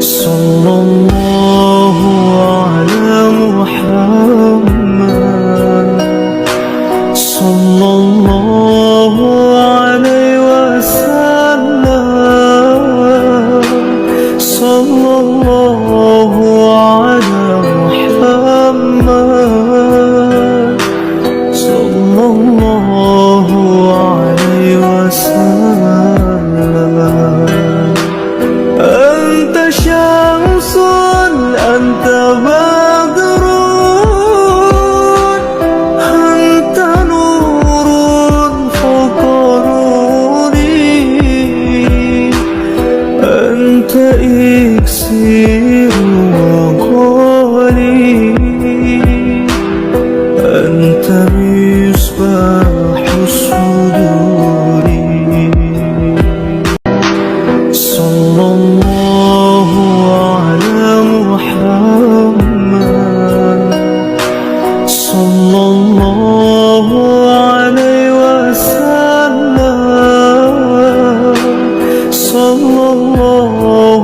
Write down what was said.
صلى الله على محمد صلى الله عليه وسلم صلى الله على محمد صلى الله عليه وسلم. أنت شمس أنت بدر أنت نور فوق نوري أنت إكسير وقولي أنت مصباح الصدور. صلى الله على محمد صلى الله عليه وسلم صلى الله